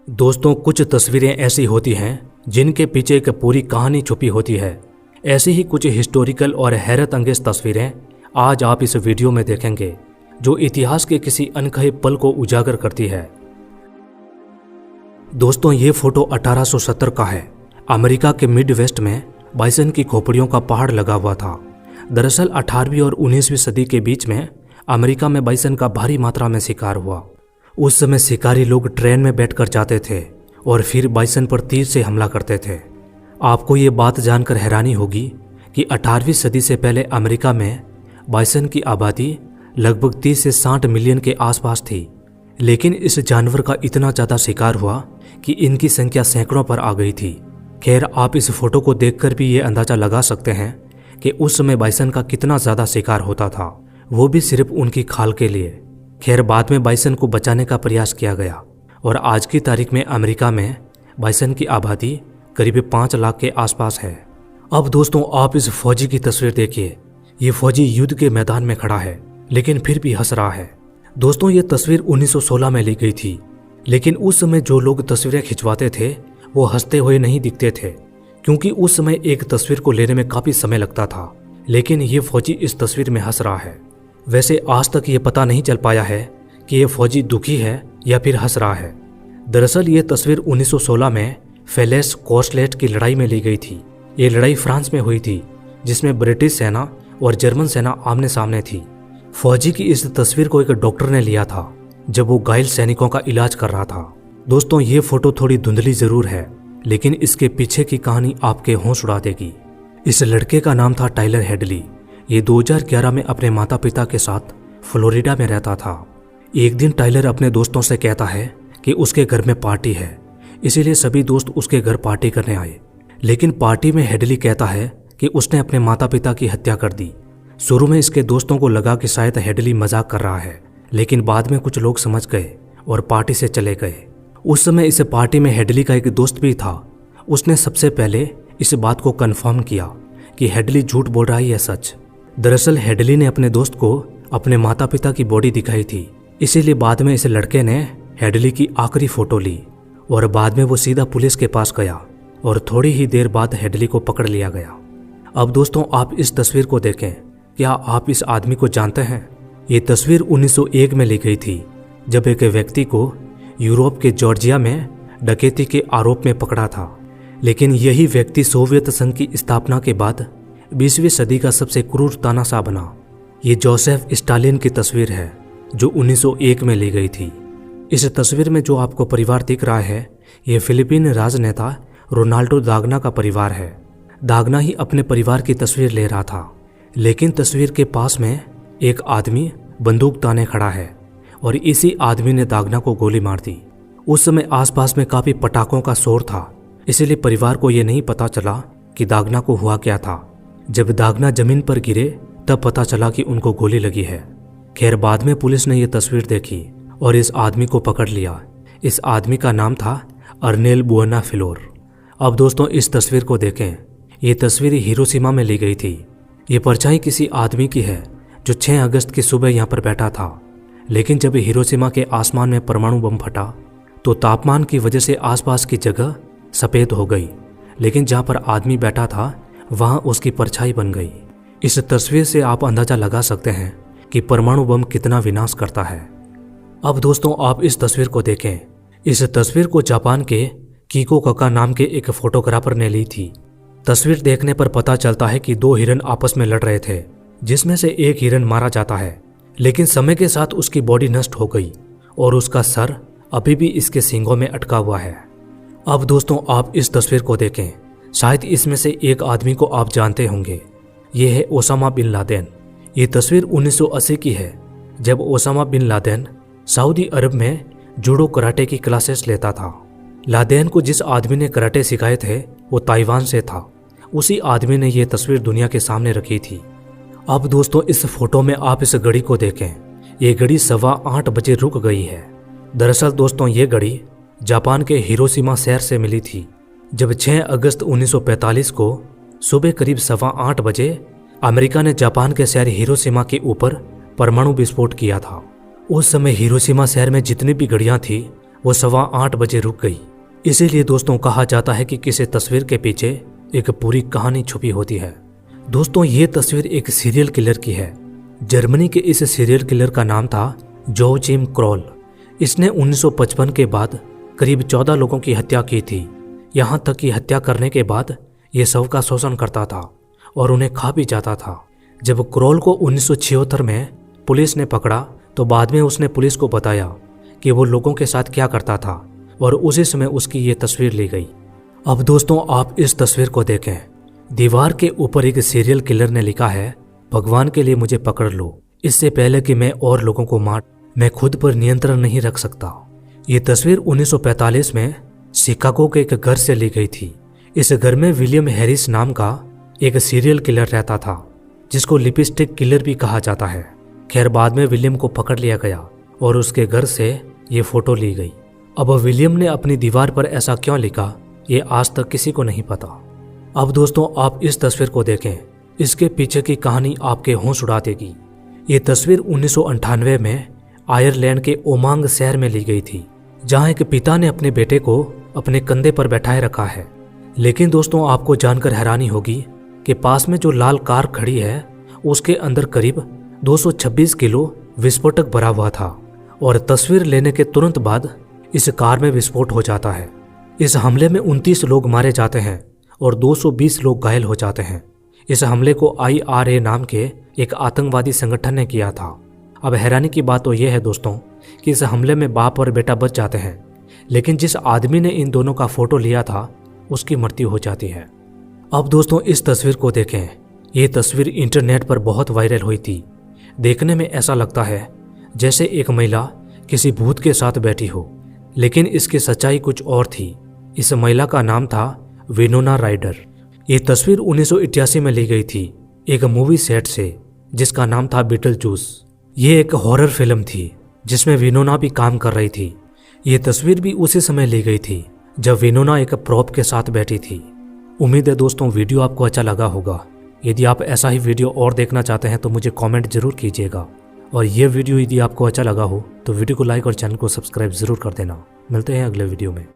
दोस्तों, कुछ तस्वीरें ऐसी होती हैं जिनके पीछे एक पूरी कहानी छुपी होती है। ऐसी ही कुछ हिस्टोरिकल और हैरत अंगेज तस्वीरें आज आप इस वीडियो में देखेंगे, जो इतिहास के किसी अनकहे पल को उजागर करती है। दोस्तों, ये फोटो 1870 का है। अमेरिका के मिड वेस्ट में बाइसन की खोपड़ियों का पहाड़ लगा हुआ था। दरअसल 18वीं और 19वीं सदी के बीच में अमेरिका में बाइसन का भारी मात्रा में शिकार हुआ। उस समय शिकारी लोग ट्रेन में बैठकर जाते थे और फिर बाइसन पर तीर से हमला करते थे। आपको ये बात जानकर हैरानी होगी कि 18वीं सदी से पहले अमेरिका में बाइसन की आबादी लगभग 30 से 60 मिलियन के आसपास थी। लेकिन इस जानवर का इतना ज़्यादा शिकार हुआ कि इनकी संख्या सैकड़ों पर आ गई थी। खैर, आप इस फोटो को देखकर भी ये अंदाज़ा लगा सकते हैं कि उस समय बाइसन का कितना ज़्यादा शिकार होता था, वो भी सिर्फ उनकी खाल के लिए। खैर, बाद में बाइसन को बचाने का प्रयास किया गया और आज की तारीख में अमेरिका में बाइसन की आबादी करीब 5 लाख के आसपास है। अब दोस्तों, आप इस फौजी की तस्वीर देखिए। ये फौजी युद्ध के मैदान में खड़ा है लेकिन फिर भी हंस रहा है। दोस्तों, ये तस्वीर 1916 में ली गई थी, लेकिन उस समय जो लोग तस्वीरें खिंचवाते थे वो हंसते हुए नहीं दिखते थे, क्योंकि उस समय एक तस्वीर को लेने में काफ़ी समय लगता था। लेकिन ये फौजी इस तस्वीर में हंस रहा है। वैसे आज तक ये पता नहीं चल पाया है कि ये फौजी दुखी है या फिर हंस रहा है। दरअसल ये तस्वीर 1916 में फेलेस कोर्सलेट की लड़ाई में ली गई थी। ये लड़ाई फ्रांस में हुई थी, जिसमें ब्रिटिश सेना और जर्मन सेना आमने सामने थी। फौजी की इस तस्वीर को एक डॉक्टर ने लिया था जब वो घायल सैनिकों का इलाज कर रहा था। दोस्तों, ये फोटो थोड़ी धुंधली जरूर है, लेकिन इसके पीछे की कहानी आपके होश उड़ा देगी। इस लड़के का नाम था टाइलर हेडली। ये 2011 में अपने माता पिता के साथ फ्लोरिडा में रहता था। एक दिन टाइलर अपने दोस्तों से कहता है कि उसके घर में पार्टी है, इसीलिए सभी दोस्त उसके घर पार्टी करने आए। लेकिन पार्टी में हेडली कहता है कि उसने अपने माता पिता की हत्या कर दी। शुरू में इसके दोस्तों को लगा कि शायद हेडली मजाक कर रहा है, लेकिन बाद में कुछ लोग समझ गए और पार्टी से चले गए। उस समय इस पार्टी में हेडली का एक दोस्त भी था। उसने सबसे पहले इस बात को कंफर्म किया कि हेडली झूठ बोल रहा है या सच। दरअसल हेडली ने अपने दोस्त को अपने माता पिता की बॉडी दिखाई थी, इसीलिए बाद में इस लड़के ने हेडली की आखिरी फोटो ली और बाद में वो सीधा पुलिस के पास गया और थोड़ी ही देर बाद हेडली को पकड़ लिया गया। अब दोस्तों, आप इस तस्वीर को देखें। क्या आप इस आदमी को जानते हैं? ये तस्वीर 1901 में ली गई थी, जब एक व्यक्ति को यूरोप के जॉर्जिया में डकैती के आरोप में पकड़ा था। लेकिन यही व्यक्ति सोवियत संघ की स्थापना के बाद 20वीं सदी का सबसे क्रूर तानाशाह बना। ये जोसेफ स्टालिन की तस्वीर है, जो 1901 में ली गई थी। इस तस्वीर में जो आपको परिवार दिख रहा है, ये फिलीपीन राजनेता रोनाल्डो दागना का परिवार है। दागना ही अपने परिवार की तस्वीर ले रहा था, लेकिन तस्वीर के पास में एक आदमी बंदूक ताने खड़ा है और इसी आदमी ने दागना को गोली मार दी। उस समय आसपास में काफी पटाखों का शोर था, इसलिए परिवार को यह नहीं पता चला कि दागना को हुआ क्या था। जब दागना जमीन पर गिरे तब पता चला कि उनको गोली लगी है। खैर, बाद में पुलिस ने यह तस्वीर देखी और इस आदमी को पकड़ लिया। इस आदमी का नाम था अर्नेल बुएनाफिलोर। अब दोस्तों, इस तस्वीर को देखें। ये तस्वीर हिरोशिमा में ली गई थी। ये परछाई किसी आदमी की है जो 6 अगस्त की सुबह यहाँ पर बैठा था। लेकिन जब हिरोशिमा के आसमान में परमाणु बम फटा तो तापमान की वजह से आसपास की जगह सफ़ेद हो गई, लेकिन जहाँ पर आदमी बैठा था वहाँ उसकी परछाई बन गई। इस तस्वीर से आप अंदाज़ा लगा सकते हैं कि परमाणु बम कितना विनाश करता है। अब दोस्तों, आप इस तस्वीर को देखें। इस तस्वीर को जापान के कीको कका नाम के एक फोटोग्राफर ने ली थी। तस्वीर देखने पर पता चलता है कि 2 हिरन आपस में लड़ रहे थे, जिसमें से एक हिरन मारा जाता है, लेकिन समय के साथ उसकी बॉडी नष्ट हो गई और उसका सर अभी भी इसके सींगों में अटका हुआ है। अब दोस्तों, आप इस तस्वीर को देखें। शायद इसमें से एक आदमी को आप जानते होंगे। ये है ओसामा बिन लादेन। ये तस्वीर 1980 की है, जब ओसामा बिन लादेन सऊदी अरब में जूडो कराटे की क्लासेस लेता था। लादेन को जिस आदमी ने कराटे सिखाए थे वो ताइवान से था। उसी आदमी ने यह तस्वीर दुनिया के सामने रखी थी। अब दोस्तों, इस फोटो में आप इस घड़ी को देखें। ये घड़ी 8:15 बजे रुक गई है। दरअसल दोस्तों, ये घड़ी जापान के हिरोशिमा शहर से मिली थी, जब 6 अगस्त 1945 को सुबह करीब 8:15 बजे अमेरिका ने जापान के शहर हिरोशिमा के ऊपर परमाणु विस्फोट किया था। उस समय हिरोशिमा शहर में जितनी भी घड़ियां थी वो 8:15 बजे रुक गई। इसीलिए दोस्तों कहा जाता है कि किसी तस्वीर के पीछे एक पूरी कहानी छुपी होती है। दोस्तों ये तस्वीर एक सीरियल किलर की है। जर्मनी के इस सीरियल किलर का नाम था जोचिम क्रॉल। इसने 1955 के बाद करीब 14 लोगों की हत्या की थी। यहाँ तक कि हत्या करने के बाद ये शव का शोषण करता था और उन्हें खा भी जाता था। जब क्रॉल को 1976 में पुलिस ने पकड़ा तो बाद में उसने पुलिस को बताया कि वो लोगों के साथ क्या करता था और उसी समय उसकी ये तस्वीर ली गई। अब दोस्तों आप इस तस्वीर को देखें। दीवार के ऊपर एक सीरियल किलर ने लिखा है, भगवान के लिए मुझे पकड़ लो, इससे पहले कि मैं और लोगों को मार, मैं खुद पर नियंत्रण नहीं रख सकता। ये तस्वीर 1945 में शिकागो के एक घर से ली गई थी। इस घर में विलियम हैरिस नाम का एक सीरियल किलर रहता था, जिसको लिपस्टिक किलर भी कहा जाता है। खैर बाद में विलियम को पकड़ लिया गया और उसके घर से ये फोटो ली गई। अब विलियम ने अपनी दीवार पर ऐसा क्यों लिखा, ये आज तक किसी को नहीं पता। अब दोस्तों आप इस तस्वीर को देखें। इसके पीछे की कहानी आपके होश उड़ा देगी। ये तस्वीर 1998 में आयरलैंड के ओमांग शहर में ली गई थी, जहां एक पिता ने अपने बेटे को अपने कंधे पर बैठाए रखा है। लेकिन दोस्तों आपको जानकर हैरानी होगी कि पास में जो लाल कार खड़ी है उसके अंदर करीब 226 किलो विस्फोटक भरा हुआ था और तस्वीर लेने के तुरंत बाद इस कार में विस्फोट हो जाता है। इस हमले में 29 लोग मारे जाते हैं और 220 लोग घायल हो जाते हैं। इस हमले को IRA नाम के एक आतंकवादी संगठन ने किया था। अब हैरानी की बात तो यह है दोस्तों कि इस हमले में बाप और बेटा बच जाते हैं, लेकिन जिस आदमी ने इन दोनों का फोटो लिया था उसकी मृत्यु हो जाती है। अब दोस्तों इस तस्वीर को देखें। ये तस्वीर इंटरनेट पर बहुत वायरल हुई थी। देखने में ऐसा लगता है जैसे एक महिला किसी भूत के साथ बैठी हो, लेकिन इसकी सच्चाई कुछ और थी। इस महिला का नाम था विनोना राइडर। ये तस्वीर 1988 में ली गई थी एक मूवी सेट से, जिसका नाम था बीटलजूस। ये एक हॉरर फिल्म थी जिसमें विनोना भी काम कर रही थी। ये तस्वीर भी उसी समय ली गई थी जब विनोना एक प्रॉप के साथ बैठी थी। उम्मीद है दोस्तों वीडियो आपको अच्छा लगा होगा। यदि आप ऐसा ही वीडियो और देखना चाहते हैं तो मुझे कमेंट जरूर कीजिएगा। और ये वीडियो यदि आपको अच्छा लगा हो तो वीडियो को लाइक और चैनल को सब्सक्राइब जरूर कर देना। मिलते हैं अगले वीडियो में।